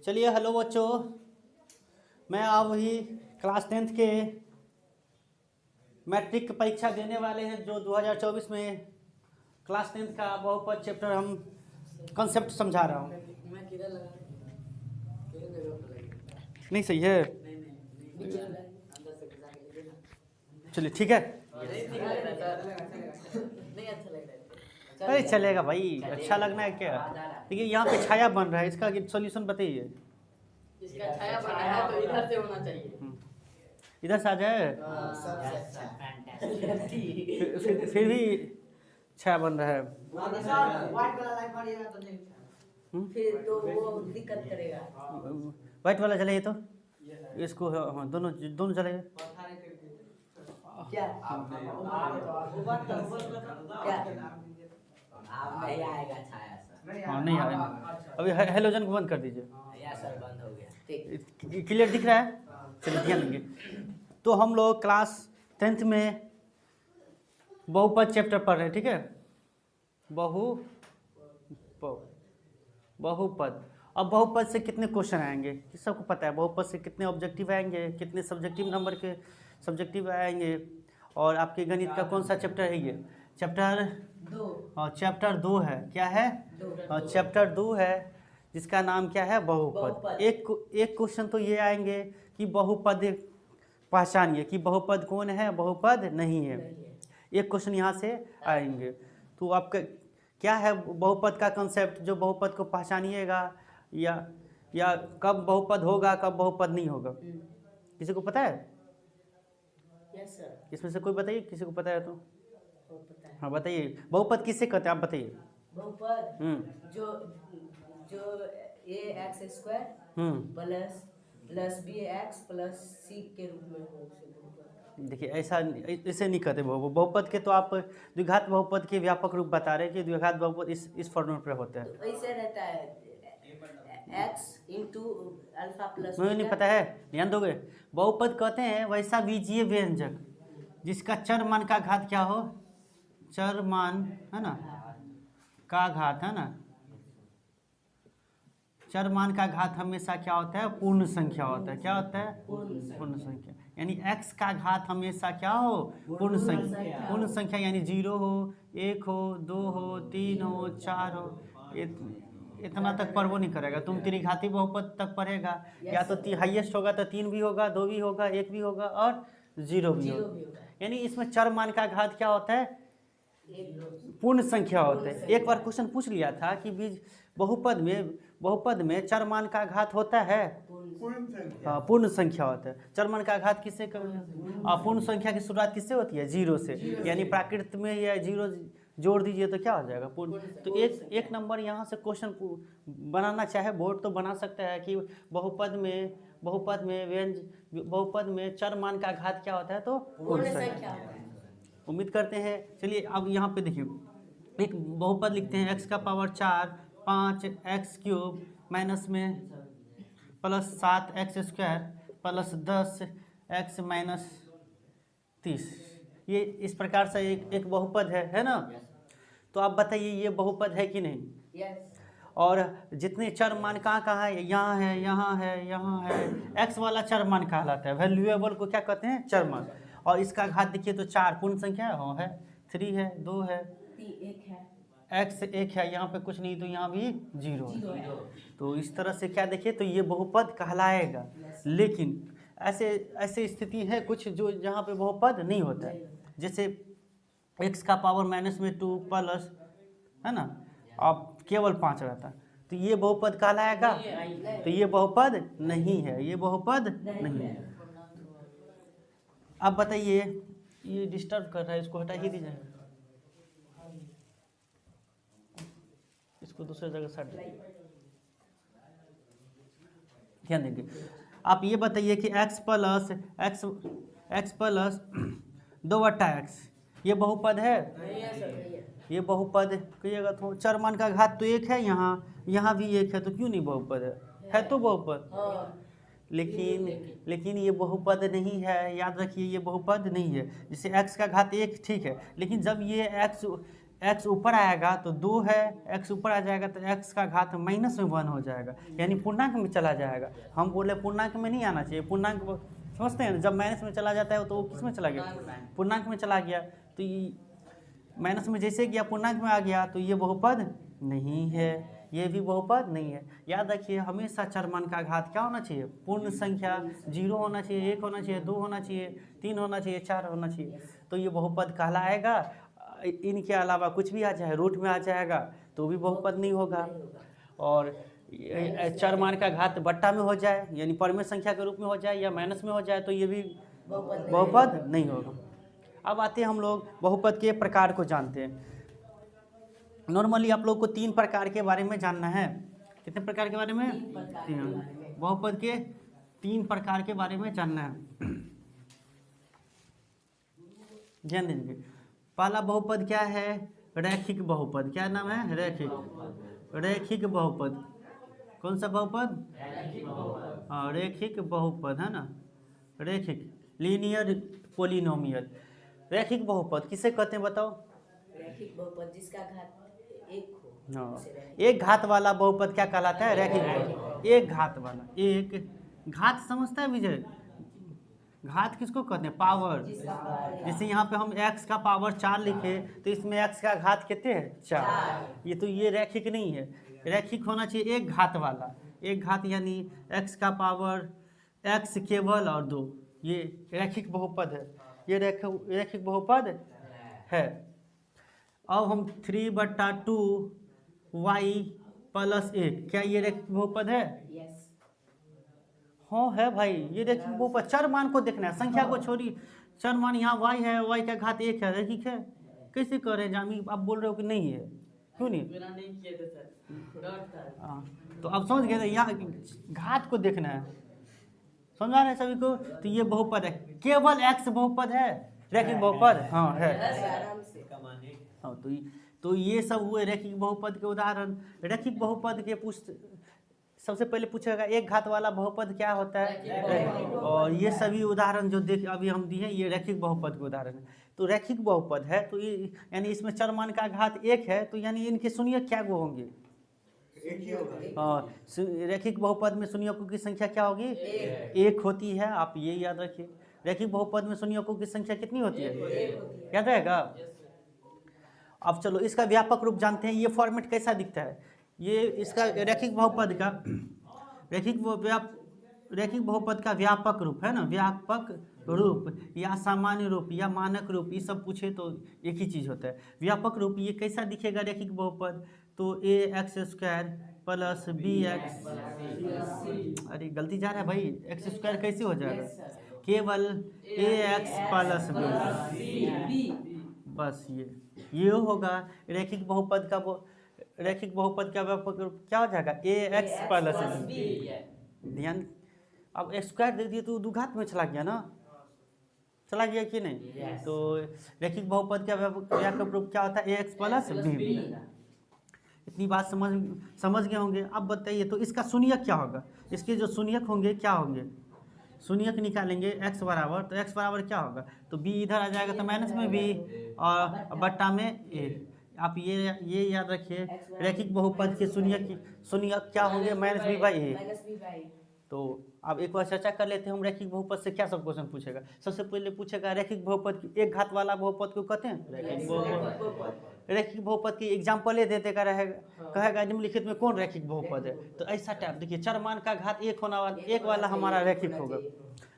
चलिए हेलो बच्चों, मैं आप वही क्लास 10th के मैट्रिक की परीक्षा देने वाले हैं जो 2024 में क्लास 10th का बहुपद चैप्टर हम कंसेप्ट समझा रहा हूँ। मैं किधर लगा किधर जगह पर लगा नहीं सही है, नहीं अंदर से घुसा के लीजिए ना। चलिए ठीक है। नहीं ठीक लग रहा है सर, नहीं अच्छा लग रहा है। अरे चलेगा भाई, अच्छा लगना है क्या। देखिए यहाँ पे छाया बन रहा है, इसका सॉल्यूशन बताइए। इसका छाया बना है तो इधर से होना चाहिए। इधर से आ जाए, सबसे अच्छा फिर भी छाया बन रहा है। व्हाइट वाला लाइट मारिएगा तो नहीं फिर तो वो दिक्कत करेगा। व्हाइट वाला जलाइए तो इसको, हाँ दोनों दोनों जलाइए। क्या क्या आप नहीं आएगा छाया सर। हाँ नहीं आएगा, अभी हेलोजन को बंद कर दीजिए। या सर बंद हो गया ठीक। क्लियर दिख रहा है, चलिए ध्यान देंगे। तो हम लोग क्लास 10th में बहुपद चैप्टर पढ़ रहे हैं, ठीक है। बहुपद। अब बहुपद से कितने क्वेश्चन आएंगे सबको पता है। बहुपद से कितने ऑब्जेक्टिव आएंगे, कितने सब्जेक्टिव नंबर के सब्जेक्टिव आएंगे। और आपके गणित का कौन सा चैप्टर है ये? चैप्टर 2। और चैप्टर 2 है, क्या है? और चैप्टर 2 है जिसका नाम क्या है? बहुपद। एक क्वेश्चन तो ये आएंगे कि बहुपद पहचानिए कि बहुपद कौन है, बहुपद नहीं है। एक क्वेश्चन यहाँ से आएंगे। तो आपका क्या है बहुपद का कंसेप्ट, जो बहुपद को पहचानिएगा, या कब बहुपद होगा कब बहुपद नहीं होगा। किसी को पता है? Yes sir. इसमें से कोई बताइए, किसी को पता है तो। पता है। हाँ बताइए, बहुपद किससे कहते हैं आप बताइए। बहुपद जो ax² प्लस bx+c के रूप में हो उसे बहुपद। देखिए ऐसे नहीं कहते बहुपद के। तो आप द्विघात बहुपद के व्यापक रूप बता रहे हैं कि द्विघात बहुपद इस फॉर्मूले पर होता है। तो ऐसे रहता है x × α+β। मुझे नहीं पता है, ध्यान दोगे। बहुपद कहते हैं वैसा बीजीय व्यंजक जिसका चर मान का घात क्या हो, चर मान है ना का घात, है ना। चर मान का घात हमेशा क्या होता है? पूर्ण संख्या होता है। क्या होता है? पूर्ण संख्या। यानी x का घात हमेशा क्या हो? पूर्ण संख्या। पूर्ण संख्या यानी 0 हो, 1 हो, 2 हो, 3 हो, 4 हो, इतना तक पढ़ो नहीं करेगा। तुम त्रिघाती बहुपद तक पढ़ेगा, या तो हाईएस्ट होगा तो 3 भी होगा, 2 भी होगा, 1 भी होगा और 0 भी होगा। यानी इसमें चर मान का घात क्या होता है? पूर्ण संख्या होता है। एक बार क्वेश्चन पूछ लिया था कि बीज बहुपद में चर मान का घात होता है, पूर्ण संख्या होता है। चर मान का घात किससे पूर्ण संख्या की शुरुआत किससे होती है? 0 से। यानी प्राकृत में या 0 जोड़ दीजिए तो क्या हो जाएगा? पूर्ण। तो एक नंबर यहाँ से क्वेश्चन बनाना चाहे बोर्ड तो बना सकता है कि बहुपद में चर मान का घात क्या होता है? तो पूर्ण संख्या। उम्मीद करते हैं। चलिए अब यहाँ पे देखिए, एक बहुपद लिखते हैं x⁴ 5x³ माइनस में +7x² +10x - 30। ये इस प्रकार से एक बहुपद है ना। तो आप बताइए ये बहुपद है कि नहीं? यस। और जितने चर मान कहाँ है? यहाँ है, यहाँ है, यहाँ है। x वाला चर मान कहलाता है। वैल्यूएबल को क्या कहते हैं? चर मान। और इसका घात देखिए तो 4 पूर्ण संख्या है, 3 है, 2 है, 1 है, x 1 है, यहाँ पे कुछ नहीं तो यहाँ भी 0 है। तो इस तरह से क्या देखिए तो ये बहुपद कहलाएगा। लेकिन ऐसे स्थिति है कुछ जो जहाँ पे बहुपद नहीं होता है। जैसे x⁻² प्लस है ना, अब केवल 5 रहता, तो ये बहुपद कहलाएगा? तो ये बहुपद नहीं है, ये बहुपद नहीं है। अब बताइए, ये डिस्टर्ब कर रहा है, इसको हटा ही दीजिए, इसको दूसरे जगह साइड ध्यान देंगे। आप ये बताइए कि x प्लस 2/x ये बहुपद है? ये बहुपद कहिएगा तो चर मान का घात तो 1 है, यहाँ भी 1 है, तो क्यों नहीं बहुपद है तो बहुपद। लेकिन ये बहुपद नहीं है, याद रखिए ये बहुपद नहीं है। जैसे x का घात 1 ठीक है, लेकिन जब ये x x ऊपर आएगा तो 2 है, x ऊपर आ जाएगा तो x का घात -1 हो जाएगा, यानी पूर्णांक में चला जाएगा। हम बोले पूर्णांक में नहीं आना चाहिए, पूर्णांक समझते हैं जब माइनस में चला जाता है तो वो किस में चला गया, पूर्णांक में चला गया। तो ये माइनस में जैसे गया पूर्णांक में आ गया तो ये बहुपद नहीं है, ये भी बहुपद नहीं है। याद रखिए हमेशा चर मान का घात क्या होना चाहिए, पूर्ण संख्या 0 होना चाहिए, 1 होना चाहिए, 2 होना चाहिए, 3 होना चाहिए, 4 होना चाहिए, तो ये बहुपद कहलाएगा। इनके अलावा कुछ भी आ जाए, रूट में आ जाएगा तो भी बहुपद नहीं होगा। और चर मान का घात बट्टा में हो जाए यानी परमेय संख्या के रूप में हो जाए या माइनस में हो जाए तो ये भी बहुपद नहीं होगा। अब आते हैं हम लोग बहुपद के प्रकार को जानते हैं। नॉर्मली आप लोग को 3 प्रकार के बारे में जानना है। कितने प्रकार के बारे में? 3। बहुपद के 3 प्रकार के बारे में जानना है, ध्यान दीजिए। पहला बहुपद क्या है? रैखिक बहुपद। क्या नाम है? रैखिक बहुपद। कौन सा बहुपद? हाँ, रैखिक बहुपद है ना, रैखिक लीनियर पोलिनोमियल। रैखिक बहुपद किसे कहते हैं बताओ? रैखिक बहुपद जिसका घात 1 हो। हाँ, एक घात वाला बहुपद क्या कहलाता है? रैखिक बहुपद। एक घात वाला, एक घात समझता है विजय? घात किसको कहते हैं? पावर। जैसे यहाँ पे हम x का पावर 4 लिखे तो इसमें x का घात कितने है? 4। ये तो ये रैखिक नहीं है। रैखिक होना चाहिए एक घात वाला, एक घात यानी x का पावर x केवल और 2, ये रैखिक बहुपद है, ये रैखिक बहुपद है। अब हम 3/2 y + 1, क्या ये रैखिक बहुपद है? हाँ है भाई, ये रैखिक बहुपद। चर मान को देखना है, संख्या को छोड़ी। चर मान यहाँ y है, y का घात 1 है, रैखिक है। कैसे कह रहे हैं जामी? आप बोल रहे हो कि नहीं है, क्यों नहीं? हाँ, तो अब समझ गए, यहाँ घात को देखना है, समझा रहे सभी को? तो ये बहुपद है, केवल x बहुपद है, रैखिक बहुपद। हाँ है। हाँ, तो ये सब हुए रैखिक बहुपद के उदाहरण। रैखिक बहुपद के सबसे पहले पूछेगा एक घात वाला बहुपद क्या होता है, और ये सभी उदाहरण जो देख अभी हम दिए ये रैखिक बहुपद के उदाहरण है। तो रैखिक बहुपद है तो ये यानी इसमें चर मान का घात 1 है, तो यानी इनके शून्य क्या गो होंगे? एक ही होगा। हाँ, रैखिक बहुपद में शून्यकों की संख्या क्या होगी? 1 होती है। आप ये याद रखिए, रैखिक बहुपद में शून्यकों की संख्या कितनी होती है? याद रहेगा। अब चलो इसका व्यापक रूप जानते हैं। ये फॉर्मेट कैसा दिखता है? ये इसका रैखिक बहुपद का रैखिक बहुपद का व्यापक रूप है ना, व्यापक रूप या सामान्य रूप या मानक रूप, ये सब पूछे तो एक ही चीज़ होता है। व्यापक रूप ये कैसा दिखेगा रैखिक बहुपद? तो ax² + bx, अरे गलती जा रहा है भाई, x² कैसे हो जाएगा? केवल ax + b, बस ये होगा रैखिक बहुपद का। रैखिक बहुपद का व्यापक रूप क्या हो जाएगा? ax + b। ध्यान, अब x² दे दिए तो द्विघात में चला गया ना, चला गया कि नहीं? तो रैखिक बहुपद का व्यापक रूप क्या होता है? ax + b। इतनी बात समझ गए होंगे। अब बताइए तो इसका शून्यक क्या होगा? इसके जो शून्यक होंगे क्या होंगे? शून्यक निकालेंगे x बराबर, तो x बराबर क्या होगा? तो b इधर आ जाएगा तो माइनस में b और बट्टा में a। आप ये याद रखिए, रैखिक बहुपद के शून्यक क्या होंगे? -b/a। तो अब एक बार चर्चा कर लेते हैं हम रैखिक बहुपद से क्या सब क्वेश्चन पूछेगा। सबसे पहले पूछेगा रैखिक बहुपद की एक घात वाला बहुपद को कहते हैं रैखिक बहुपद। रैखिक बहुपद की एग्जाम्पल देते का रहेगा, कहेगा निम्नलिखित में कौन रैखिक बहुपद है? तो ऐसा टाइप देखिए, चर मान का घात 1 वाला हमारा रैखिक होगा।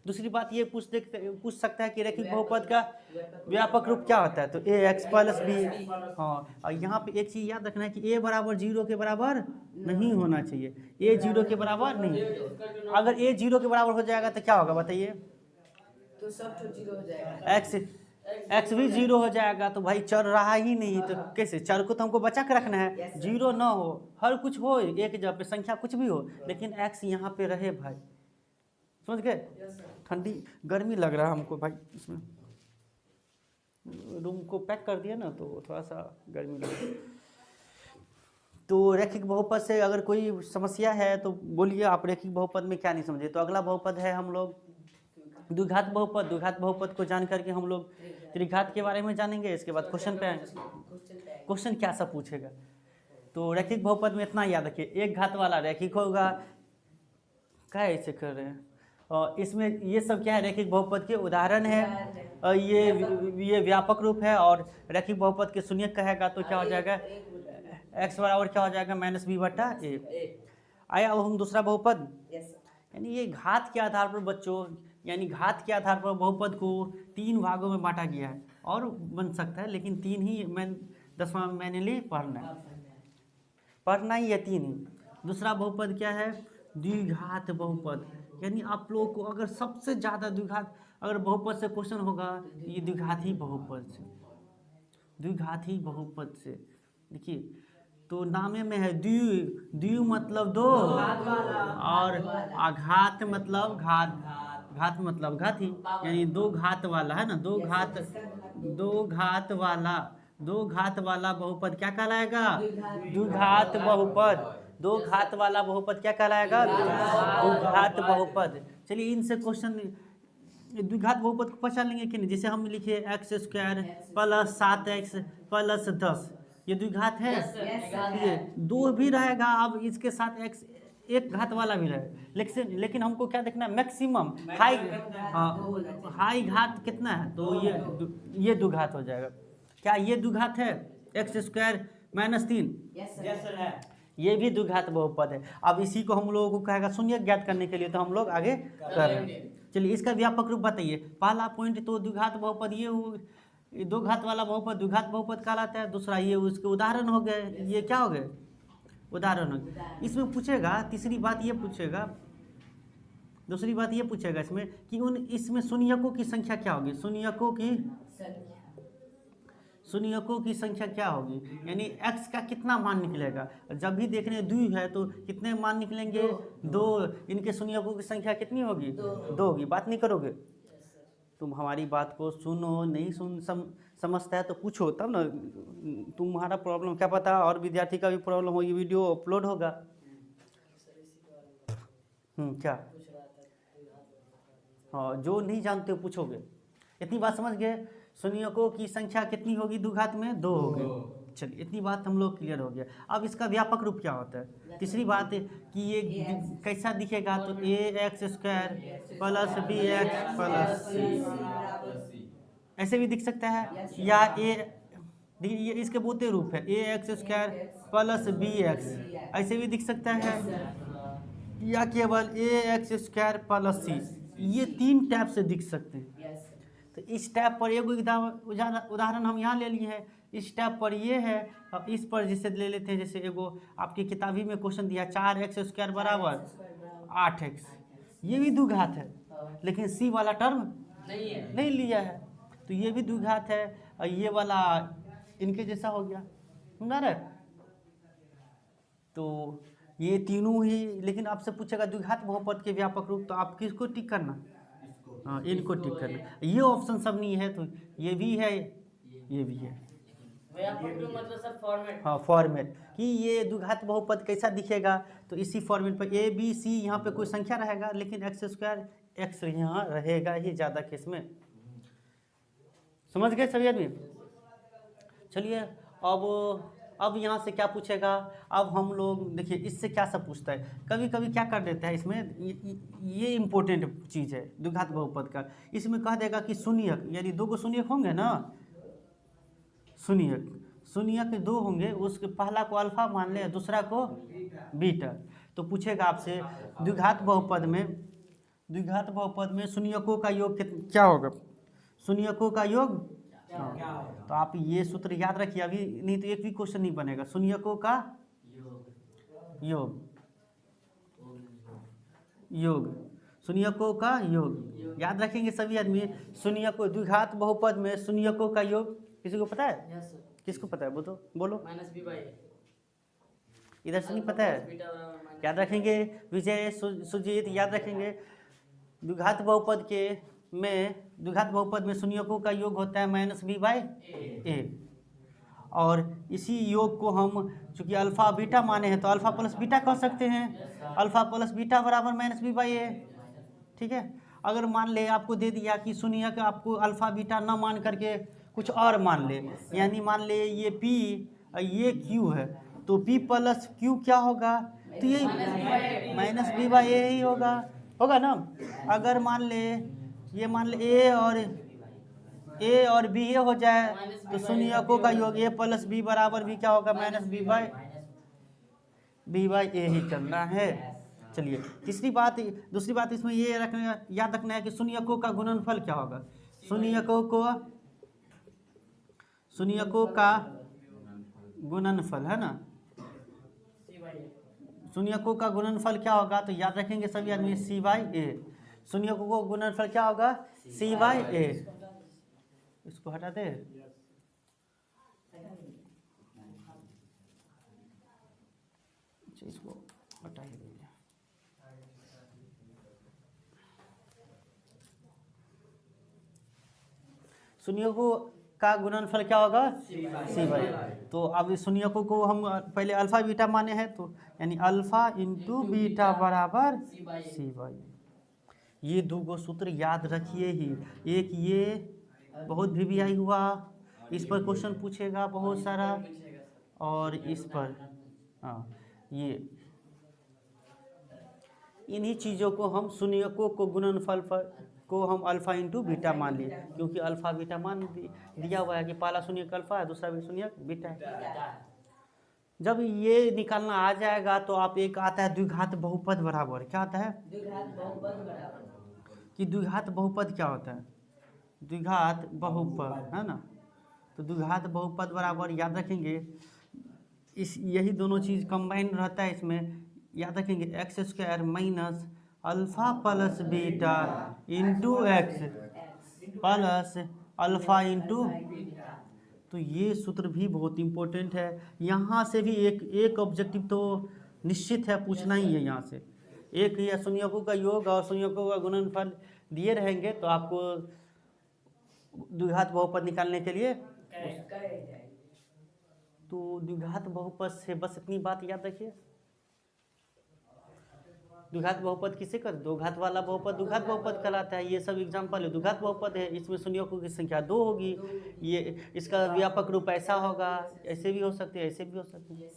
दूसरी बात ये पूछ सकता है कि रैखिक बहुपद का व्यापक रूप क्या होता है? तो ax + b। हाँ, और यहाँ पे एक चीज़ याद रखना है कि a बराबर 0 के बराबर नहीं होना चाहिए, a 0 के बराबर नहीं। अगर a 0 के बराबर हो जाएगा तो क्या होगा बताइए? तो सब 0 हो जाएगा। x भी 0 हो जाएगा। तो भाई चर रहा ही नहीं, तो कैसे? चर को तो हमको बचा के रखना है, 0 ना हो, हर कुछ हो एक जगह पे, संख्या कुछ भी हो, लेकिन x यहाँ पे रहे भाई। समझ गए? ठंडी गर्मी लग रहा है हमको भाई, इसमें रूम को पैक कर दिया ना तो थोड़ा सा गर्मी लग रहा है। तो रैखिक बहुपद से अगर कोई समस्या है तो बोलिए आप, रैखिक बहुपद में क्या नहीं समझे। तो अगला बहुपद है हम लोग द्विघात बहुपद। द्विघात बहुपद को जान करके हम लोग त्रिघात के बारे में जानेंगे। इसके बाद क्वेश्चन पे आएंगे। क्वेश्चन क्या सा पूछेगा। तो रैखिक बहुपद में इतना याद रखिए, एक घात वाला रैखिक होगा। क्या ऐसे कर रहे हैं? और इसमें ये सब क्या है, रैखिक बहुपद के उदाहरण है। और ये व्यापक रूप है। और रैखिक बहुपद के शून्यक कहेगा तो क्या हो जाएगा, एक्स बराबर क्या हो जाएगा, -b/a। आया अब हम दूसरा बहुपद, यानी ये घात के आधार पर बच्चों, यानी घात के आधार पर बहुपद को 3 भागों में बांटा गया है। और बन सकता है, लेकिन 3 ही मैं 10वां मैनुअली पढ़ना ही है, 3 ही। दूसरा बहुपद क्या है, द्विघात बहुपद। यानी आप लोगों को अगर सबसे ज़्यादा द्विघात अगर बहुपद से क्वेश्चन होगा, ये द्विघाती बहुपद से, द्विघाती बहुपद से। देखिए तो नामे में है द्वि मतलब 2, और आघात मतलब घात मतलब घाती, यानी 2 घात वाला है ना, 2 घात वाला बहुपद क्या कहलाएगा, द्विघात बहुपद। 2 घात वाला बहुपद क्या कहलाएगा, द्विघात बहुपद। चलिए इनसे क्वेश्चन द्विघात बहुपद को पहचान लेंगे कि नहीं। जैसे हम लिखे x² + 7x + 10, ये द्विघात है। ये 2 भी रहेगा, अब इसके साथ x एक घात वाला भी रहे, लेकिन हमको क्या देखना है, मैक्सिमम हाई घात कितना है, तो ये द्विघात हो जाएगा। क्या ये द्विघात है, x² - 3, ये भी द्विघात बहुपद है। अब इसी को हम लोगों को कहेगा शून्यक ज्ञात करने के लिए, तो हम लोग आगे कर रहे हैं। चलिए इसका व्यापक रूप बताइए। पहला पॉइंट तो द्विघात बहुपद, ये 2 घात वाला बहुपद द्विघात बहुपद कहलाता है। दूसरा ये उसके उदाहरण हो गए, ये क्या हो गए, उदाहरण हो गए। इसमें पूछेगा, तीसरी बात ये पूछेगा, दूसरी बात ये पूछेगा इसमें कि इसमें शून्यकों की संख्या क्या होगी, शून्यकों की संख्या क्या होगी, यानी x का कितना मान निकलेगा। जब भी देखने द्वि है तो कितने मान निकलेंगे, 2। इनके शून्यकों की संख्या कितनी होगी, 2 होगी। बात नहीं करोगे, तुम हमारी बात को सुनो, नहीं समझता है तो पूछो, तब ना तुम्हारा प्रॉब्लम क्या पता और विद्यार्थी का भी प्रॉब्लम हो, ये वीडियो अपलोड होगा। क्या, हाँ जो नहीं जानते हो पूछोगे। इतनी बात समझ गए, शून्यकों की संख्या कितनी होगी द्विघात में, 2 होगी। चलिए इतनी बात हम लोग क्लियर हो गया। अब इसका व्यापक रूप क्या होता है। तीसरी बात कि ये कैसा दिखेगा, तो ax² + bx + c ऐसे भी दिख सकता है, या ये इसके बहुते रूप है, ax² + bx ऐसे भी दिख सकता है, या केवल ax² + c। ये 3 टैप से दिख सकते हैं। तो इस टैप पर एक उदाहरण हम यहाँ ले लिए हैं। इस टैप पर ये है, और इस पर जैसे ले लेते हैं, जैसे एगो आपकी किताबी में क्वेश्चन दिया 4x² = 8x, ये भी द्विघात है, लेकिन c वाला टर्म नहीं लिया है, तो ये भी द्विघात है। और ये वाला इनके जैसा हो गया, समझा रहे। तो ये तीनों ही, लेकिन आपसे पूछेगा द्विघात बहुपद के व्यापक रूप, तो आप किसको टिक करना, हाँ इनको टिक करना। ये ऑप्शन सब नहीं है, तो ये भी है, ये भी है। मतलब सर फॉर्मेट, हाँ फॉर्मेट कि ये द्विघात बहुपद कैसा दिखेगा, तो इसी फॉर्मेट पर a b c यहाँ पे कोई संख्या रहेगा, लेकिन x² x यहाँ रहेगा ही ज़्यादा केस में। समझ गए सभी आदमी। चलिए अब यहाँ से क्या पूछेगा। अब हम लोग देखिए इससे क्या सब पूछता है, कभी कभी क्या कर देता है इसमें, ये इम्पोर्टेंट चीज़ है द्विघात बहुपद का। इसमें कह देगा कि शून्यक, यानी 2 शून्यक होंगे ना, शून्यक 2 होंगे, उसके पहला को अल्फा मान ले, दूसरा को बीटा। तो पूछेगा आपसे द्विघात बहुपद में शून्यकों का योग क्या होगा, शून्यकों का योग। तो आप ये सूत्र याद रखिए, अभी नहीं तो एक भी क्वेश्चन नहीं बनेगा। शून्यकों का योग, शून्यकों का योग याद रखेंगे सभी आदमी। शून्यकों, द्विघात बहुपद में शून्यकों का योग किसी को पता है, किसको पता है बोलो। इधर से नहीं पता है, याद रखेंगे विजय सुजीत, याद रखेंगे। द्विघात बहुपद में शून्यकों का योग होता है -b/a, और इसी योग को हम चूंकि अल्फा बीटा माने हैं, तो अल्फा प्लस बीटा कह सकते हैं। अल्फा प्लस बीटा बराबर -b/a, ठीक है। अगर मान ले आपको दे दिया कि शून्यक आपको अल्फा बीटा न मान करके कुछ और मान ले, यानी मान ले ये P और ये Q है, तो P प्लस Q क्या होगा, तो ये माइनस B बाई ए ही होगा ना। अगर मान ले ये मान ले A और B ये हो जाए तो शून्यकों का योग A प्लस B बराबर भी क्या होगा, माइनस B बाई ए ही करना है। चलिए दूसरी बात इसमें ये याद रखना है कि शून्यकों का गुणनफल क्या होगा। शून्यकों का गुणनफल है ना, शून्यकों का गुणनफल क्या होगा, तो याद रखेंगे सभी आदमी C बाई ए। शून्यकों का गुणनफल क्या होगा, C बाई ए। इसको हटा दे, इसको हटा ही देंगे। शून्यकों का गुणनफल क्या होगा, C बाई। तो अब इस शून्यकों को हम पहले अल्फा बीटा माने हैं, तो यानी अल्फा इंटू बीटा बराबर C बाई। ये दो गो सूत्र याद रखिए ही। एक ये बहुत VVI हुआ, इस पर क्वेश्चन पूछेगा बहुत सारा, और इस पर हाँ ये इन्हीं चीज़ों को हम शून्यकों को गुणनफल पर को हम अल्फा इंटू बीटा मान लिए, क्योंकि अल्फा बीटा मान दिया हुआ है कि पहला शून्यक अल्फा है, दूसरा भी शून्यक बीटा है। जब ये निकालना आ जाएगा तो आप एक आता है द्विघात बहुपद बराबर, क्या आता है, कि द्विघात बहुपद क्या होता है, द्विघात बहुपद है ना। तो द्विघात बहुपद बराबर याद रखेंगे, इस यही दोनों चीज़ कंबाइन रहता है इसमें। याद रखेंगे x square minus alpha plus beta into x plus alpha into. तो ये सूत्र भी बहुत इम्पोर्टेंट है। यहाँ से भी एक ऑब्जेक्टिव तो निश्चित है, पूछना ही है यहाँ से। एक ही शून्यकों का योग और शून्यकों का गुणनफल दिए रहेंगे तो आपको द्विघात बहुपद निकालने के लिए तो द्विघात बहुपद से बस इतनी बात याद रखिए। द्विघात बहुपद किसे कर, दो घात वाला बहुपद द्विघात बहुपद कहलाता है। ये सब एग्जाम्पल है, द्विघात बहुपद है, इसमें शून्यकों की संख्या 2 होगी। ये इसका व्यापक रूप ऐसा होगा, ऐसे भी हो सकते हैं, ऐसे भी हो सकते हैं।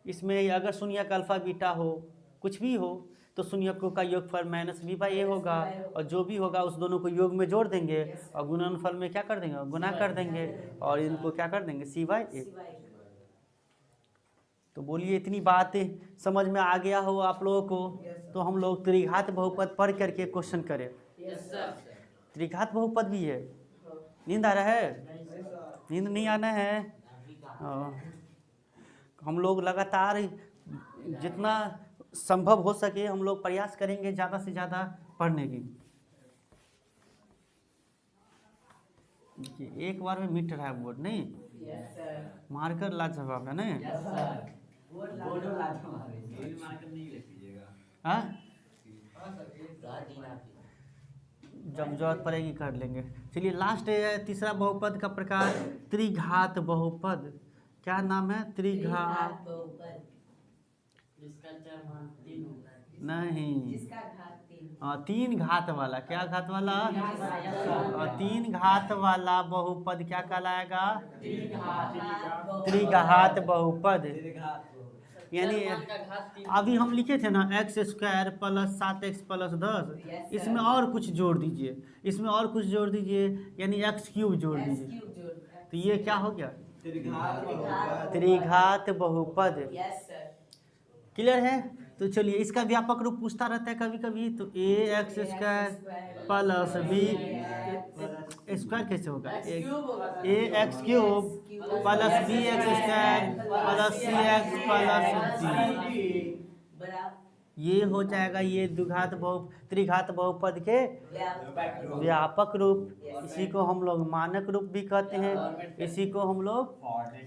इसमें अगर शून्यक अल्फा बीटा हो, कुछ भी हो, तो शून्यकों का योगफल माइनस B बाई ए होगा, और जो भी होगा उस दोनों को योग में जोड़ देंगे और गुणनफल में क्या कर देंगे, गुना कर देंगे, और इनको क्या कर देंगे, C बाई ए। तो बोलिए इतनी बातें समझ में आ गया हो आप लोगों को, तो हम लोग त्रिघात बहुपद पढ़ करके क्वेश्चन करें। त्रिघात बहुपद भी है। नींद आ रहा है, नींद नहीं आना है। हम लोग लगातार जितना संभव हो सके हम लोग प्रयास करेंगे ज़्यादा से ज़्यादा पढ़ने की। देखिए एक बार में मिट रहा है बोर्ड, नहीं मार्कर लाजवाब है नहीं। हाँ जब जरूरत पड़ेगी कर लेंगे। चलिए लास्ट है तीसरा बहुपद का प्रकार, त्रिघात बहुपद। क्या नाम है, त्रिघात नहीं, तीन घात वाला। क्या घात वाला, तीन घात वाला बहुपद क्या कहलाएगा, त्रिघात बहुपद। यानी अभी हम लिखे थे ना x square plus 7x plus 10, इसमें और कुछ जोड़ दीजिए, इसमें और कुछ जोड़ दीजिए, यानी एक्स क्यूब जोड़ दीजिए, तो ये क्या हो गया, त्रिघात बहुपद। क्लियर है। तो चलिए इसका व्यापक रूप पूछता रहता है कभी कभी, तो ax square plus b square कैसे होगा, ax cube plus bx square plus cx plus d, ये हो जाएगा ये त्रिघात बहुपद के व्यापक रूप। इसी को हम लोग मानक रूप भी कहते हैं, इसी को हम लोग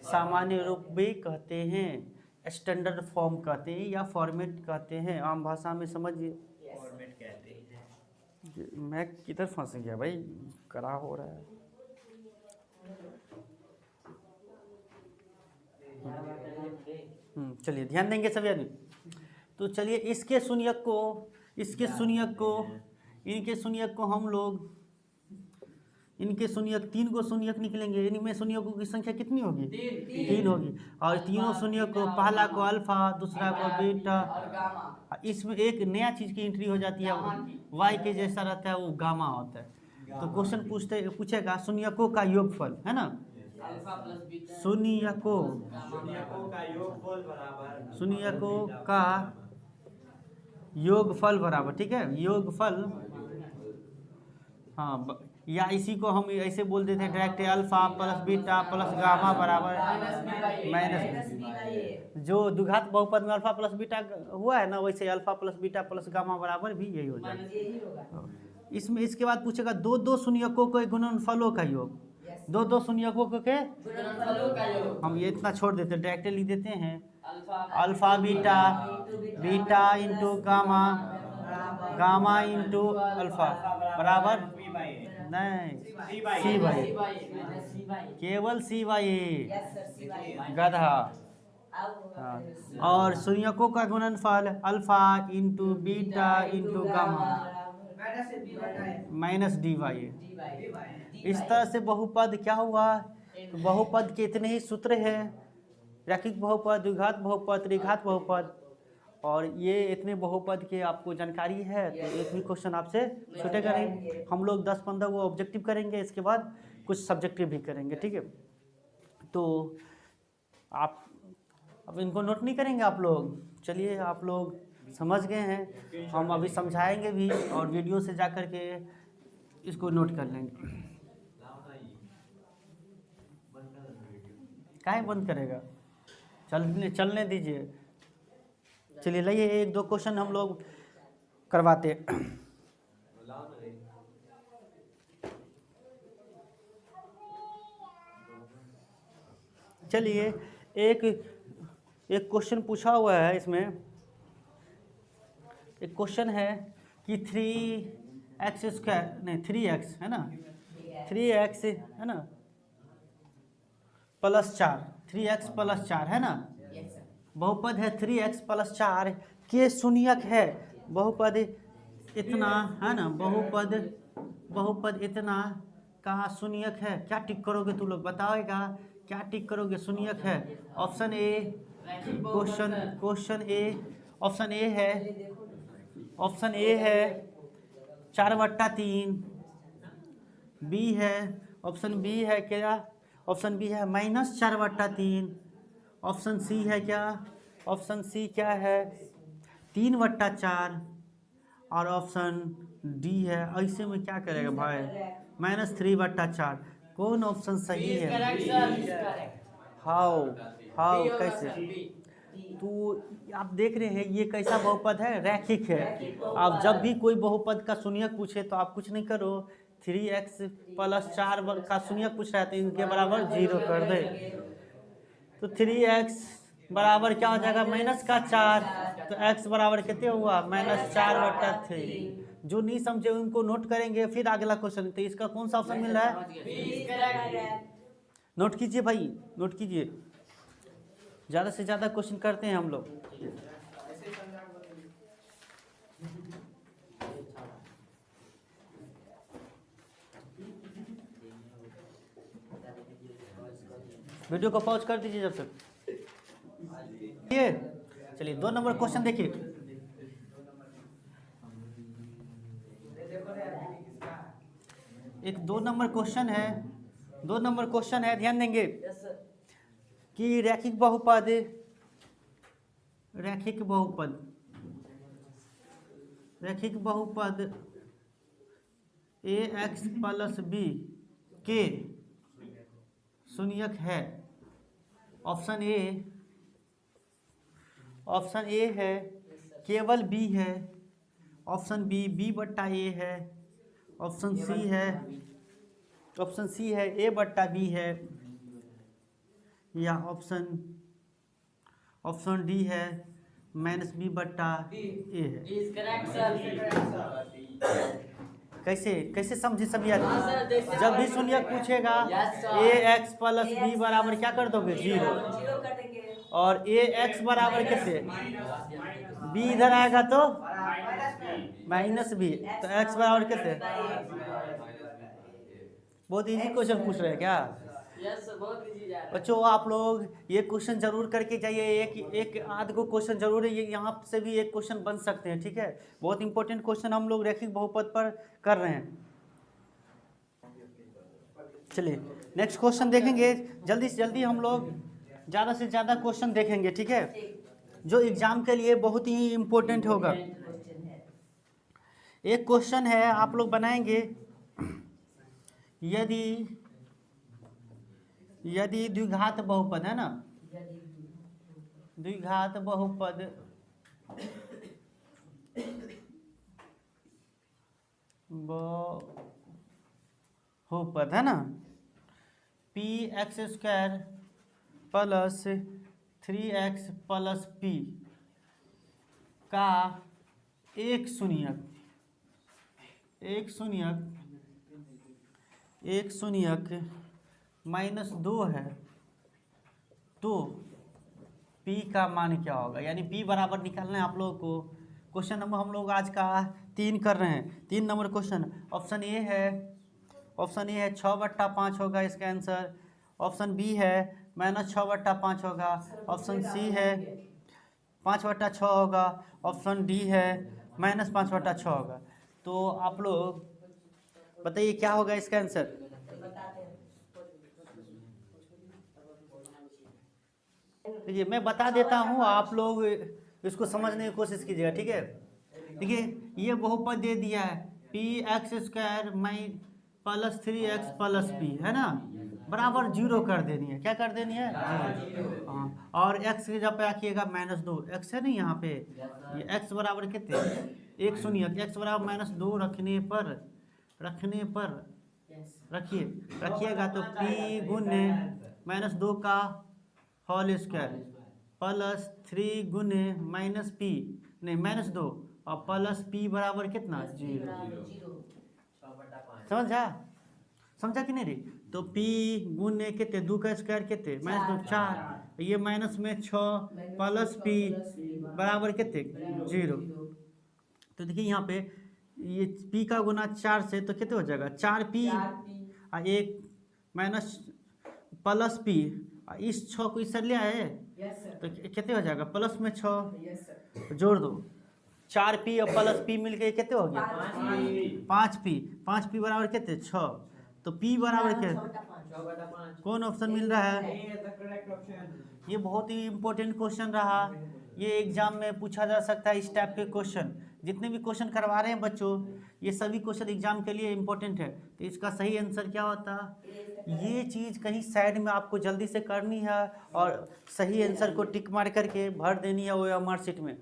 सामान्य रूप भी कहते हैं, स्टैंडर्ड फॉर्म कहते हैं या फॉर्मेट कहते हैं, आम भाषा में समझिए फॉर्मेट कहते हैं। मैं किधर फंस गया भाई, करा हो रहा है। चलिए ध्यान देंगे सभी आदमी। तो चलिए इनके शून्यक को हम लोग इनके शून्यक 3 को शून्यक निकलेंगे, इनमें शून्यकों की संख्या कितनी होगी? 3 होगी। और तीनों शून्यक को, पहला को अल्फा, दूसरा को बीटा, और गामा। इसमें एक नया चीज़ की एंट्री हो जाती है, वाई के जैसा रहता है, वो गामा होता है। तो क्वेश्चन पूछेगा शून्यकों का योगफल, है ना? Alpha plus beta. शून्यकों शून्यकों का योगफल बराबर, ठीक है, योगफल। हाँ या इसी को हम ऐसे बोल देते हैं direct, alpha plus beta plus gamma बराबर माइनस। जो द्विघात बहुपद में अल्फा प्लस बीटा हुआ है ना, वैसे alpha plus beta plus gamma बराबर भी यही हो जाएगा। इसमें इसके बाद पूछेगा दो दो शून्यकों के गुणनफलों का योग। दो दो शून्यकों के हम ये इतना छोड़ देते हैं, डायरेक्ट लिख देते हैं alpha beta, beta into gamma, gamma into alpha बराबर नहीं सी बाई, केवल सी बाई गधा। हाँ, और शून्यकों का गुणनफल alpha into beta into gamma minus D Y. इस तरह से बहुपद क्या हुआ? बहुपद के इतने ही सूत्र हैं, रैखिक बहुपद, द्विघात बहुपद, त्रिघात बहुपद, और ये इतने बहुपद के आपको जानकारी है तो एक भी क्वेश्चन आपसे छूटेगा नहीं। हम लोग 10-15 वो ऑब्जेक्टिव करेंगे, इसके बाद कुछ सब्जेक्टिव भी करेंगे, ठीक है? तो आप अब इनको नोट नहीं करेंगे आप लोग? चलिए, आप लोग समझ गए हैं, हम अभी समझाएंगे भी और वीडियो से जा कर के इसको नोट कर लेंगे। काहे बंद करेगा? चलने दीजिए। चलिए लाइए एक दो क्वेश्चन हम लोग करवाते हैं। चलिए एक क्वेश्चन पूछा हुआ है, इसमें एक क्वेश्चन है कि 3x स्क्वायर नहीं 3x है ना, 3x है ना प्लस 4, 3x प्लस 4 है ना, बहुपद है 3x प्लस 4 के शून्यक है। बहुपद इतना है ना, बहुपद इतना का शून्यक है। क्या टिक करोगे तुम लोग? बताओगा क्या टिक करोगे? शून्यक है। Option A, question A, option A है 4/3, बी है, ऑप्शन बी है क्या? ऑप्शन बी है -4/3, ऑप्शन सी है क्या? ऑप्शन सी क्या है? 3/4, और ऑप्शन डी है। ऐसे में क्या करेगा भाई? -3/4। कौन ऑप्शन सही है? हाउ कैसे? तो आप देख रहे हैं ये कैसा बहुपद है? रैखिक है। आप जब भी कोई बहुपद का शून्यक पूछे तो आप कुछ नहीं करो, 3x प्लस 4 का शून्यक पूछ रहा है तो इनके बराबर 0 कर दे। तो 3x बराबर क्या हो जाएगा? -4, तो x बराबर कितने हुआ? -4/3। जो नहीं समझे उनको नोट करेंगे, फिर अगला क्वेश्चन। तो इसका कौन सा ऑप्शन मिल रहा है? नोट कीजिए भाई, नोट कीजिए। ज़्यादा से ज़्यादा क्वेश्चन करते हैं हम लोग। वीडियो को पॉज कर दीजिए जब तक। ये चलिए 2 नंबर क्वेश्चन देखिए। एक 2 नंबर क्वेश्चन है, 2 नंबर क्वेश्चन है, ध्यान देंगे कि रैखिक बहुपद ax प्लस b के शून्यक है। ऑप्शन ए है केवल b है, ऑप्शन बी b/a है, ऑप्शन सी है a/b है, या ऑप्शन डी है -b/a है। कैसे समझे सभी आदमी? जब भी शून्यक पूछेगा ax प्लस b बराबर क्या कर दोगे? 0। और ax बराबर कैसे? b इधर आएगा तो -b, तो x बराबर कैसे? बहुत इजी क्वेश्चन पूछ रहे हैं क्या यस बहुत इजी जा रहा है। बच्चों? आप लोग ये क्वेश्चन जरूर करके जाइए, एक आध को क्वेश्चन जरूर है, ये यहाँ से भी एक क्वेश्चन बन सकते हैं, ठीक है? बहुत इंपॉर्टेंट क्वेश्चन हम लोग रैखिक बहुपद पर कर रहे हैं। चलिए नेक्स्ट क्वेश्चन देखेंगे, जल्दी से जल्दी हम लोग ज़्यादा से ज़्यादा क्वेश्चन देखेंगे, ठीक है? जो एग्जाम के लिए बहुत ही इम्पोर्टेंट होगा। क्वेश्चन है एक क्वेश्चन है, आप लोग बनाएंगे, यदि द्विघात बहुपद है ना, द्विघात बहुपद बहुपद है ना, P x square plus 3x plus P का एक शून्यक -2 है, तो p का मान क्या होगा? यानी p बराबर निकालना है आप लोगों को। क्वेश्चन नंबर हम लोग आज का 3 कर रहे हैं, 3 नंबर क्वेश्चन। ऑप्शन ए है 6/5 होगा इसका आंसर। ऑप्शन बी है -6/5 होगा। ऑप्शन सी है 5/6 होगा। ऑप्शन डी है -5/6 होगा। तो आप लोग बताइए क्या होगा इसका आंसर? देखिए मैं बता देता हूँ, आप लोग इसको समझने की कोशिश कीजिएगा, ठीक है? देखिए ये बहुपद दे दिया है, P x square plus 3x plus P, है ना, बराबर 0 कर देनी है। क्या कर देनी है? 0। हाँ, और x की जब पे रखिएगा -2, x है नहीं यहाँ पे, ये x बराबर कितने, एक शून्य, x बराबर -2 रखने पर रखिएगा तो p गुने -2 का होल स्क्वायर प्लस 3 गुने -2 और प्लस p बराबर कितना, 0। समझा कि नहीं रे? तो p गुने कितने, 2 का स्क्वायर कितने, -2 4, ये माइनस में 6 प्लस p बराबर कितने, 0। तो देखिए यहाँ पे ये p का गुना 4 से तो कितने हो जाएगा, 4p और एक माइनस प्लस p, इस 6 को इससे ले आए तो कितने हो जाएगा, प्लस में 6 जोड़ दो, 4p और प्लस p मिलके कितने हो गया, 5p बराबर कितने, 6। तो p बराबर क्या, कौन ऑप्शन मिल रहा है? ये बहुत ही इम्पोर्टेंट क्वेश्चन रहा, ये एग्जाम में पूछा जा सकता है इस टाइप के क्वेश्चन। जितने भी क्वेश्चन करवा रहे हैं बच्चों, ये सभी क्वेश्चन एग्जाम के लिए इम्पोर्टेंट है। तो इसका सही आंसर क्या होता? ये चीज़ कहीं साइड में आपको जल्दी से करनी है और सही आंसर को टिक मार करके भर देनी है वो मार्कशीट में।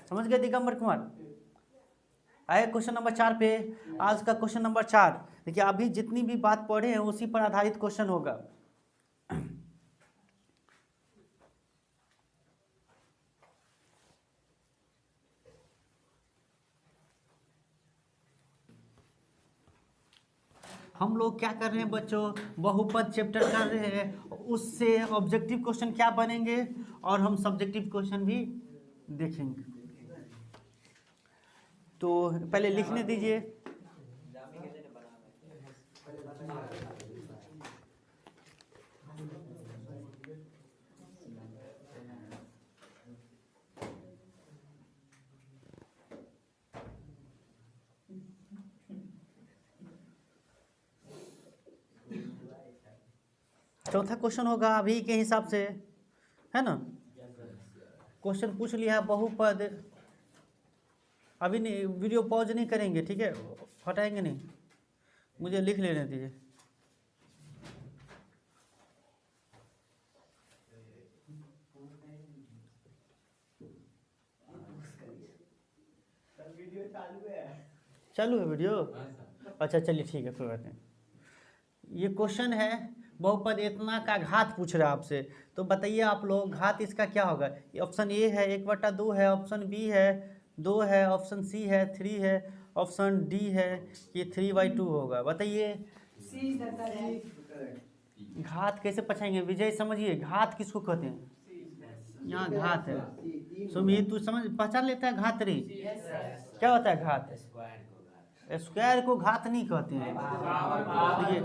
समझ गए दिगंबर कुमार? आए क्वेश्चन नंबर 4 पे। आज का क्वेश्चन नंबर 4 देखिए, अभी जितनी भी बात पढ़े हैं उसी पर आधारित क्वेश्चन होगा। हम लोग क्या कर रहे हैं बच्चों, बहुपद चैप्टर कर रहे हैं, उससे ऑब्जेक्टिव क्वेश्चन क्या बनेंगे और हम सब्जेक्टिव क्वेश्चन भी देखेंगे। तो पहले लिखने दीजिए। चौथा क्वेश्चन होगा अभी के हिसाब से, है ना? क्वेश्चन पूछ लिया है बहुपद, अभी नहीं, वीडियो पॉज नहीं करेंगे, ठीक है? हटाएंगे नहीं, मुझे लिख लेने दीजिए। चालू है वीडियो? अच्छा चलिए ठीक है, कोई बात नहीं। ये क्वेश्चन है बहुपद इतना का घात पूछ रहा है आपसे, तो बताइए आप लोग घात इसका क्या होगा? ऑप्शन ए है 1/2 है, ऑप्शन बी है 2 है, ऑप्शन सी है 3 है, ऑप्शन डी है कि 3/2 होगा। बताइए घात कैसे पछाएंगे? विजय समझिए घात किसको कहते हैं? यहाँ घात है, सुमित तू समझ पहचान लेता है घात रे? क्या होता है घात? स्क्वायर को घात नहीं कहते हैं। देखिए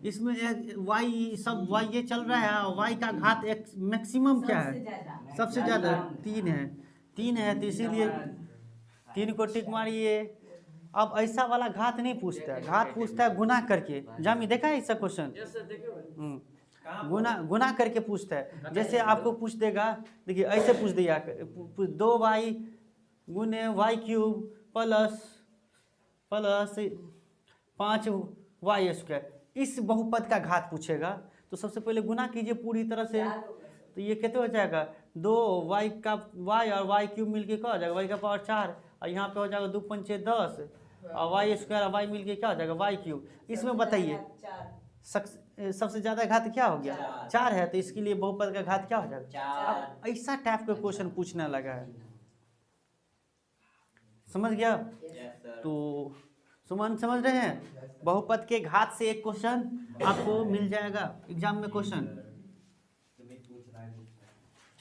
इसमें वाई सब वाई ये चल रहा है, वाई का घात एक मैक्सिमम क्या है, सबसे ज़्यादा 3 है, 3 है, तो इसीलिए 3 को टिक मारिए। अब ऐसा वाला घात नहीं पूछता है, घात पूछता है गुना करके। जामी देखा है ऐसा क्वेश्चन? गुना करके पूछता है। जैसे आपको पूछ देगा, देखिए ऐसे पूछ दिया 2y गुने Y cube plus 5y square, इस बहुपद का घात पूछेगा तो सबसे पहले गुना कीजिए पूरी तरह से, तो ये कितने हो जाएगा 2y का y और वाई क्यूब मिलके क्या हो जाएगा y का पावर 4, और यहाँ पे हो जाएगा 2 पंचे 10 और वाई स्क्वायर और वाई मिलके क्या हो जाएगा वाई क्यूब। इसमें बताइए सबसे ज़्यादा घात क्या हो गया 4 है, तो इसके लिए बहुपद का घात क्या हो जाएगा। अब ऐसा टाइप का क्वेश्चन पूछने लगा है, समझ गया? तो सुमन समझ रहे हैं? बहुपद के घात से एक क्वेश्चन आपको मिल जाएगा एग्जाम में क्वेश्चन।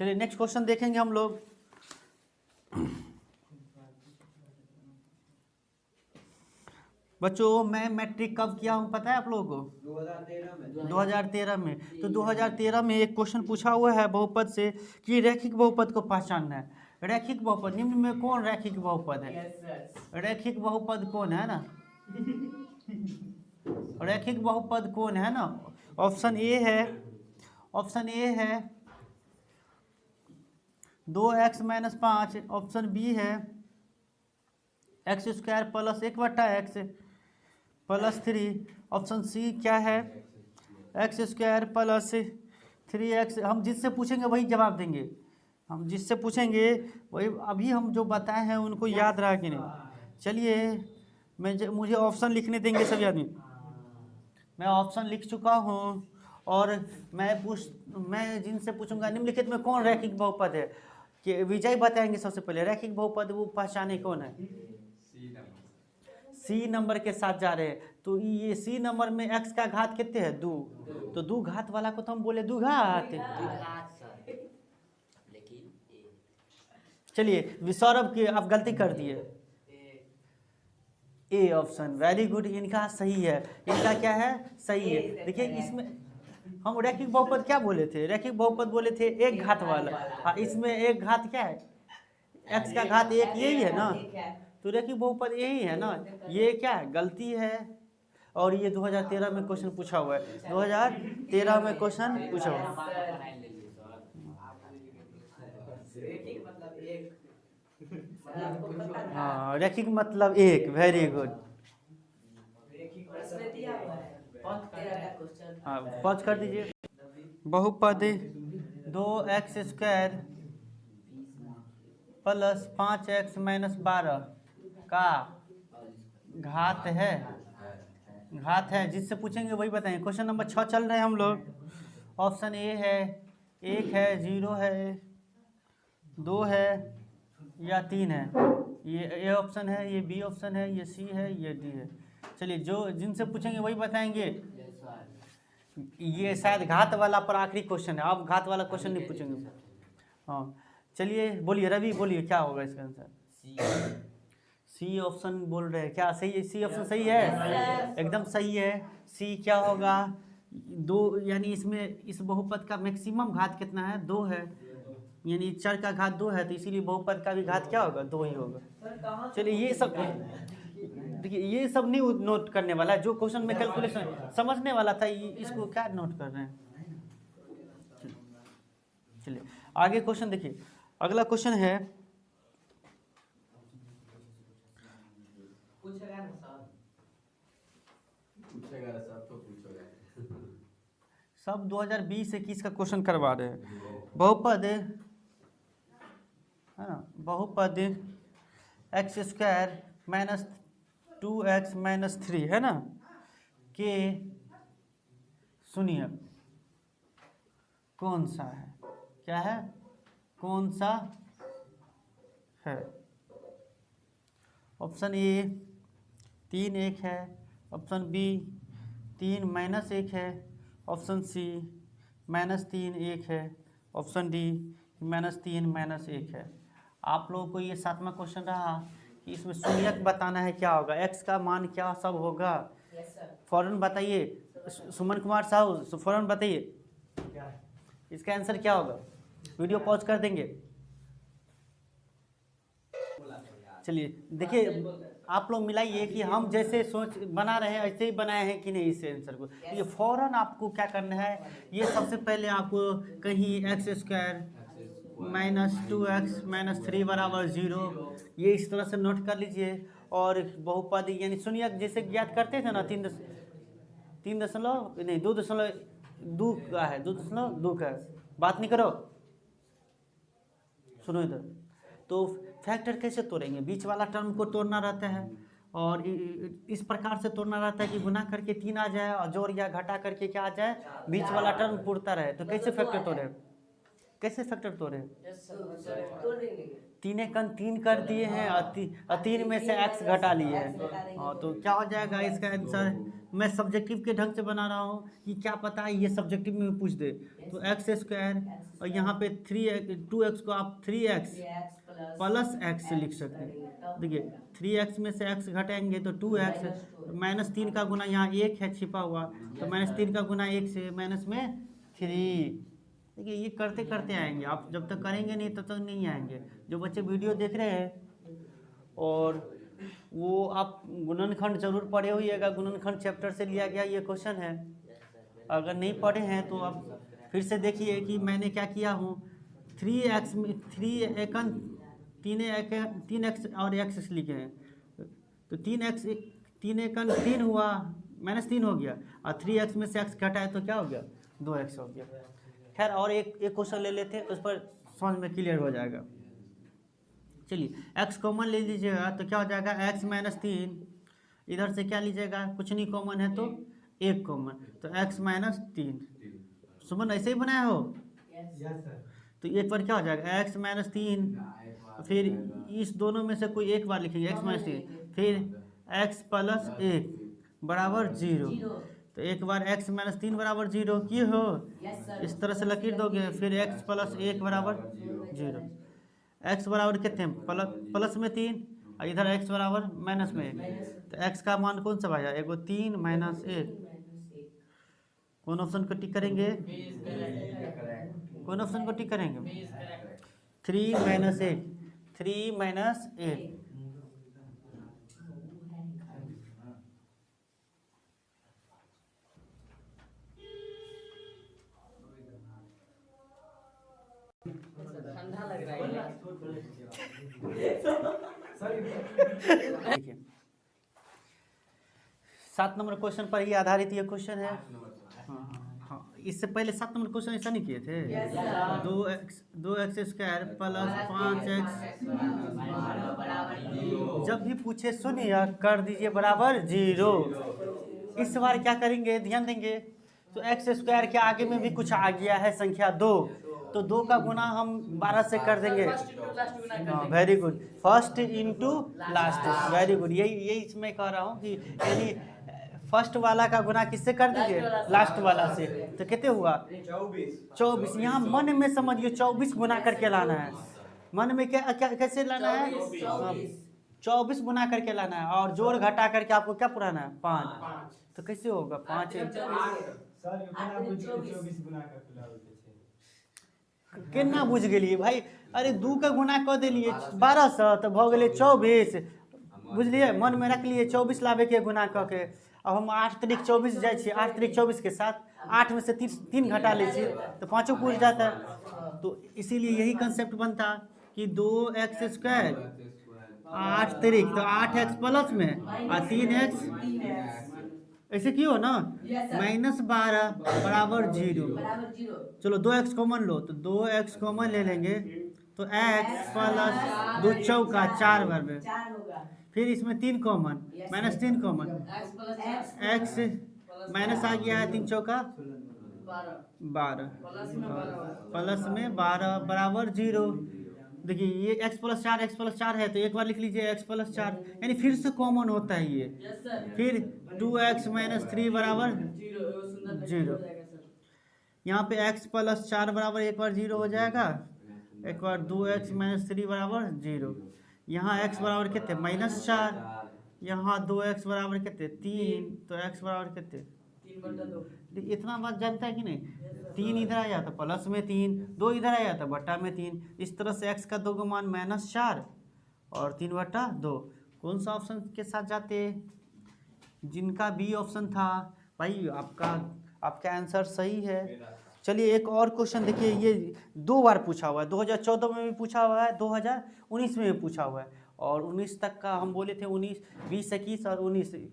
चलिए नेक्स्ट क्वेश्चन देखेंगे हम लोग। बच्चों मैं मैट्रिक कब किया हूँ पता है आप लोगों को? 2013 में। तो 2013 में एक क्वेश्चन पूछा हुआ है बहुपद से कि रैखिक बहुपद को पहचानना है। रैखिक बहुपद निम्न में कौन रैखिक बहुपद है? रैखिक बहुपद कौन है ना? रैखिक बहुपद कौन है ना? ऑप्शन ए है 2x - 5, ऑप्शन बी है x square plus 1/x plus 3, option C क्या है x स्क्वायर प्लस 3x। हम जिससे पूछेंगे वही जवाब देंगे, हम जिससे पूछेंगे वही। अभी हम जो बताए हैं उनको याद रहा कि नहीं? चलिए मुझे ऑप्शन लिखने देंगे सभी आदमी। मैं ऑप्शन लिख चुका हूँ और मैं जिनसे पूछूंगा निम्नलिखित में कौन रैखिक बहुपद है, कि विजय बताएंगे सबसे पहले रैखिक बहुपद वो पहचाने कौन है। सी नंबर के साथ जा रहे हैं, तो ये सी नंबर में x का घात कितने है 2, तो 2 घात वाला को तो हम बोले 2 घात। चलिए सौरभ की आप गलती कर दिए, ए ऑप्शन वेरी गुड, इनका सही है। इनका क्या है सही है। देखिए इसमें हम रैखिक बहुपद क्या बोले थे, रैखिक बहुपद बोले थे एक घात वाला। हाँ इसमें एक घात क्या है x का घात 1, यही है ना, तो रैखिक बहुपद यही है ना। ये क्या है गलती है, और ये 2013 में क्वेश्चन पूछा हुआ है, 2013 में क्वेश्चन पूछा हुआ है। हाँ रैखिक मतलब एक, वेरी गुड। हाँ पॉज कर दीजिए। बहुपद 2x स्क्वायर प्लस 5x - 12 का घात है, जिससे पूछेंगे वही बताएंगे। क्वेश्चन नंबर 6 चल रहे हैं हम लोग। ऑप्शन ए है 1 है, 0 है, 2 है या 3 है। ये ए ऑप्शन है, ये बी ऑप्शन है, ये सी है, ये डी है। चलिए जिनसे पूछेंगे वही बताएंगे। ये शायद घात वाला पर आखिरी क्वेश्चन है, अब घात वाला क्वेश्चन नहीं पूछेंगे। हाँ चलिए बोलिए रवि, बोलिए क्या होगा इसका आंसर। सी ऑप्शन बोल रहे हैं, क्या सही है? सी ऑप्शन सही है, एकदम सही है। सी क्या होगा 2, यानी इसमें इस बहुपद का मैक्सिमम घात कितना है 2 है, यानी चर का घात 2 है, तो इसीलिए बहुपद का भी घात क्या होगा 2 ही होगा। चलिए ये सब देखिए, ये सब नहीं नोट करने वाला है, जो क्वेश्चन में कैलकुलेशन समझने वाला था इसको क्या नोट कर रहे हैं। चलिए आगे क्वेश्चन देखिए। अगला क्वेश्चन है सब 2020-21 का क्वेश्चन करवा रहे हैं। बहुपद है ना, बहुपद x स्क्वायर - 2x - 3 है ना, के सुनिए कौन सा है, क्या है कौन सा है। ऑप्शन ए 3 1 है, ऑप्शन बी 3 - 1 है, ऑप्शन सी -3 1 है, ऑप्शन डी -3 - 1 है। आप लोगों को ये 7वां क्वेश्चन रहा कि इसमें शून्यक बताना है क्या होगा, एक्स का मान क्या सब होगा, यस सर। फौरन बताइए। सुमन कुमार साहू फौरन बताइए इसका आंसर क्या होगा। वीडियो पॉज कर देंगे। चलिए देखिए आप लोग मिलाइए कि हम जैसे सोच बना रहे हैं ऐसे ही बनाए हैं कि नहीं इस आंसर को। ये फौरन आपको क्या करना है, ये सबसे पहले आपको कहीं एक्स स्क्वायर -2x-3 बराबर 0, ये इस तरह से नोट कर लीजिए। और बहुपद यानी शून्यक जैसे ज्ञात करते थे ना, 3 दशमलव नहीं 2.2 का है, 2.2 का है। बात नहीं करो, सुनो इधर। तो फैक्टर कैसे तोड़ेंगे, बीच वाला टर्म को तोड़ना रहता है और इस प्रकार से तोड़ना रहता है कि गुना करके 3 आ जाए और जोड़ या घटा करके क्या आ जाए, बीच वाला टर्म पुरता रहे। तो कैसे फैक्टर तोड़े, कैसे फैक्टर तोड़े, तोड़ देंगे। 3 एकन 3 कर दिए हैं और 3 में से x घटा लिए हैं। और तो क्या हो जाएगा इसका आंसर। मैं सब्जेक्टिव के ढंग से बना रहा हूँ कि क्या पता है ये सब्जेक्टिव में पूछ दे। तो एक्स स्क्वायर और यहाँ पे 2x को आप 3x प्लस x लिख सकते हैं। देखिए 3x में से x घटाएंगे तो 2x, -3 का गुना यहाँ 1 है छिपा हुआ, तो -3 का गुना 1 से माइनस में 3। देखिए ये करते करते आएंगे, आप जब तक करेंगे नहीं तब तक नहीं आएंगे। जो बच्चे वीडियो देख रहे हैं और वो आप गुणनखंड जरूर पढ़े होइएगा, गुणनखंड चैप्टर से लिया गया ये क्वेश्चन है। अगर नहीं पढ़े हैं तो आप फिर से देखिए कि मैंने क्या किया हूँ। 3x में 3x और x लिखे हैं, तो 3 एकन 3 हुआ, -3 हो गया और 3x में से x घटाए तो क्या हो गया, 2x हो गया। खैर और एक क्वेश्चन ले लेते हैं, उस पर समझ में क्लियर हो जाएगा। चलिए x कॉमन ले लीजिएगा तो क्या हो जाएगा, x -3, इधर से क्या लीजिएगा, कुछ नहीं कॉमन है तो 1 कॉमन, तो x -3। सुमन ऐसे ही बनाया हो, तो एक बार क्या हो जाएगा x -3, फिर इस दोनों में से कोई एक बार लिखेंगे x -3, फिर x + 1 बराबर 0। तो एक बार x -3 बराबर 0 की हो, इस तरह से लकीर दोगे, फिर x + 1 बराबर 0। x बराबर कितने, प्लस में 3 और इधर x बराबर माइनस में 1, तो x का मान कौन सा भाया, एगो 3 -1। कौन ऑप्शन को टिक करेंगे, कौन ऑप्शन को टिक करेंगे, 3 - 1, 3 - 1। ठंडा लग रहा है। देखिए 7 नंबर क्वेश्चन पर ही आधारित ये क्वेश्चन है। हाँ, इससे पहले 7 नंबर क्वेश्चन ऐसा नहीं किए थे। 2x स्क्वायर प्लस 5x, जब भी पूछे शून्य कर दीजिए बराबर 0। इस बार क्या करेंगे, ध्यान देंगे, तो एक्स स्क्वायर के आगे में भी कुछ आ गया है संख्या 2, तो 2 का गुना हम 12 से कर देंगे। हाँ very good, first into last, very good. यही इसमें कह रहा हूँ कि यानी फर्स्ट वाला का गुना किससे कर दीजिए, लास्ट वाला से। तो कितने हुआ 24। यहाँ मन में समझिए 24 गुना करके लाना है। मन में क्या कैसे लाना है, 24 गुना करके लाना है और जोड़ घटा करके आपको क्या पुराना है, 5। तो कैसे होगा 5 केना बुझ गेलिए भाई, अरे 2 का गुना कऽ देलिए 12 से तो भऽ गेलै 24, बुझलिए, मन में रख लिए 24 लाबे के गुना कऽ के। अब हम 8 तारीख 24 जाइ छियै, 8 तारीख 24 के साथ 8 में से 3 घटा ले छियै तो 5 पूछ जाता है। तो इसीलिए यही कंसेप्ट बनता कि 2x स्क्वायर 8 तारीख तो 8x प्लस में और 3x, ऐसे क्यों ना, -12 बराबर 0। चलो 2x कॉमन लो, तो 2x कॉमन ले लेंगे तो x + 2 चौका 4 बराबर, फिर इसमें 3 कॉमन, -3 कॉमन, x माइनस आ गया है, 3 चौका 12 प्लस में 12 बराबर 0। देखिए ये x + 4 है तो एक बार लिख लीजिए x + 4, यानी फिर से कॉमन होता है ये। फिर 2x - 3 बराबर 0। यहाँ पे x + 4 बराबर एक बार 0 हो जाएगा, एक बार 2x - 3 बराबर 0। यहाँ x बराबर कितने -4, यहाँ 2x बराबर कितने 3, तो x बराबर कितने 3/2 इतना बात जानता है कि नहीं। 3 इधर आ जाता प्लस में 3, 2 इधर आ जाता बटा में 3। इस तरह से x का 2 का मान -4 और 3/2। कौन सा ऑप्शन के साथ जाते, जिनका बी ऑप्शन था। भाई आपका आंसर सही है। चलिए एक और क्वेश्चन देखिए, ये 2 बार पूछा हुआ है, 2014 में भी पूछा हुआ है, 2019 में भी पूछा हुआ है, और 19 तक का हम बोले थे 19, 20, 21 और 19,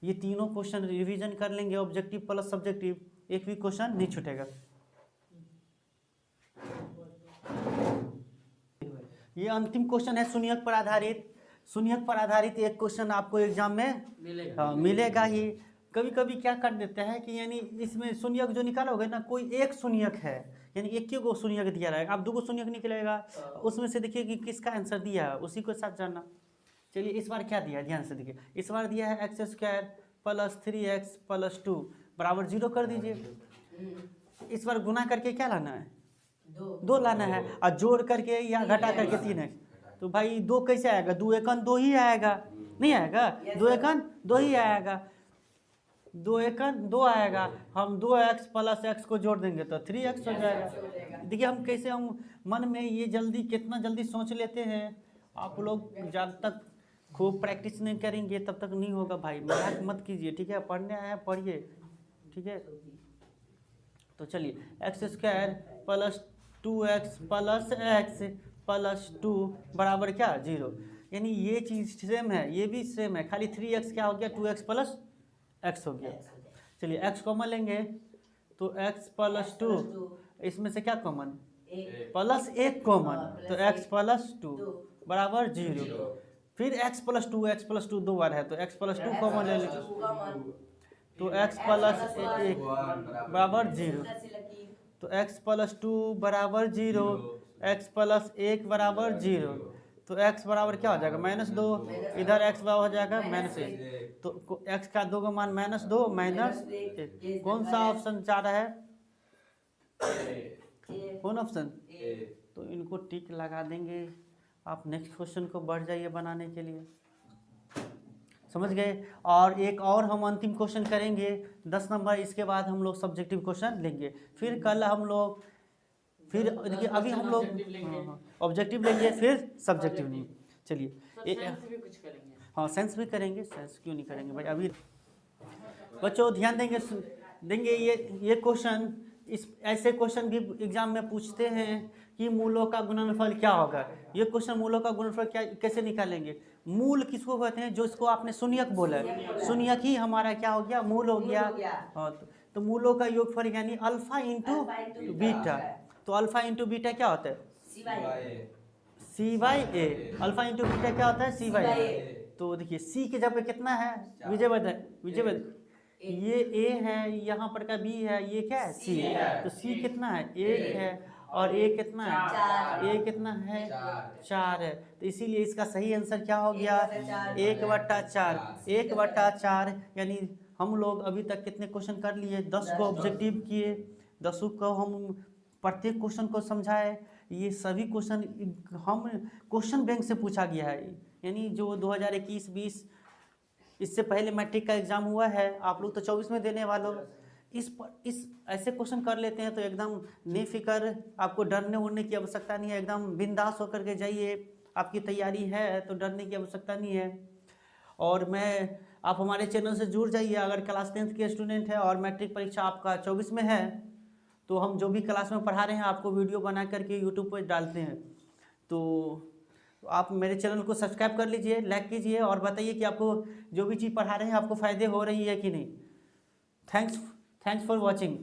ये तीनों क्वेश्चन रिवीजन कर लेंगे, ऑब्जेक्टिव प्लस सब्जेक्टिव, एक भी क्वेश्चन नहीं छूटेगा। ये अंतिम क्वेश्चन है शून्यक पर आधारित। शून्यक पर आधारित एक क्वेश्चन आपको एग्जाम में मिलेगा ही। कभी कभी क्या कर देते हैं कि यानी इसमें शून्यक जो निकालोगे ना, कोई एक शून्यक है, यानी एक को शून्यक दिया रहेगा, आप 2 शून्यक निकलेगा, उसमें से देखिए कि किसका आंसर दिया है, उसी को साथ जानना। चलिए इस बार क्या दिया है, ध्यान से देखिए। इस बार दिया है x² + 3x + 2 बराबर 0 कर दीजिए। इस बार गुना करके क्या लाना है, 2 लाना है, और जोड़ करके या घटा करके 3x। तो भाई 2 कैसे आएगा, 2 एकन 2 ही आएगा, नहीं आएगा, 2 एकन 2 ही आएगा, 2 एकन 2 आएगा। हम 2x + x को जोड़ देंगे तो 3x हो जाएगा। देखिए हम कैसे, हम मन में ये जल्दी कितना जल्दी सोच लेते हैं। आप लोग जब तक खूब प्रैक्टिस नहीं करेंगे तब तक नहीं होगा भाई, मजाक मत कीजिए, ठीक है। पढ़ने आए पढ़िए, ठीक है। तो चलिए x² + 2x + x + 2 बराबर क्या 0, यानी ये चीज़ सेम है, ये भी सेम है, खाली 3x क्या हो गया 2x + x हो गया। चलिए x कॉमन लेंगे तो x + 2, इसमें से क्या कॉमन, +1 कॉमन, तो x + 2 बराबर 0। फिर x + 2, x + 2 2 बार है तो x + 2 कॉमन ले लेंगे, तो x + 1 बराबर 0, तो x + 2 बराबर 0, x + 1 बराबर 0, तो x बराबर क्या हो जाएगा -2, इधर x बराबर हो जाएगा -1, तो x का 2 का मान -2 -1। कौन सा ऑप्शन जा रहा है, कौन ऑप्शन, तो इनको टिक लगा देंगे। आप नेक्स्ट क्वेश्चन को बढ़ जाइए बनाने के लिए, समझ गए। और एक और हम अंतिम क्वेश्चन करेंगे 10 नंबर, इसके बाद हम लोग सब्जेक्टिव क्वेश्चन लेंगे। फिर कल हम लोग, फिर देखिए अभी हम लोग ऑब्जेक्टिव लेंगे, फिर सब्जेक्टिव लेंगे। चलिए हाँ साइंस भी करेंगे, साइंस क्यों नहीं करेंगे भाई। अभी बच्चों ध्यान देंगे ये क्वेश्चन, इस ऐसे क्वेश्चन भी एग्जाम में पूछते हैं कि मूलों का गुणनफल क्या होगा। ये क्वेश्चन मूलों का गुणनफल क्या कैसे निकालेंगे। मूल किसको कहते हैं, जो इसको आपने शून्यक बोला है, शून्यक ही हमारा क्या हो गया, मूल हो गया। हाँ तो मूलों का योगफल यानी अल्फा इंटू बीटा, तो अल्फा इंटू बीटा क्या होता है c/a, अल्फा इंटू बीटा क्या होता है c/a। तो देखिए c के जगह पे कितना है, विजय बद ये a है, यहाँ पर का b है, ये क्या है c, तो c कितना है 1 है, और a कितना है, a कितना है 4 है, तो इसीलिए इसका सही आंसर क्या हो गया 1/4। 1/4 यानी हम लोग अभी तक कितने क्वेश्चन कर लिए, 10 को ऑब्जेक्टिव किए, 10 को हम प्रत्येक क्वेश्चन को समझाए। ये सभी क्वेश्चन हम क्वेश्चन बैंक से पूछा गया है, यानी जो 2021-20 इससे पहले मैट्रिक का एग्जाम हुआ है, आप लोग तो 24 में देने वालों। इस ऐसे क्वेश्चन कर लेते हैं तो एकदम बेफिक्र, आपको डरने उड़ने की आवश्यकता नहीं है, एकदम बिंदास होकर के जाइए। आपकी तैयारी है तो डरने की आवश्यकता नहीं है। और आप हमारे चैनल से जुड़ जाइए। अगर क्लास 10th के स्टूडेंट है और मैट्रिक परीक्षा आपका 24 में है, तो हम जो भी क्लास में पढ़ा रहे हैं आपको वीडियो बना करके यूट्यूब पर डालते हैं। तो आप मेरे चैनल को सब्सक्राइब कर लीजिए, लाइक कीजिए और बताइए कि आपको जो भी चीज़ पढ़ा रहे हैं आपको फ़ायदे हो रही है कि नहीं। Thanks for watching.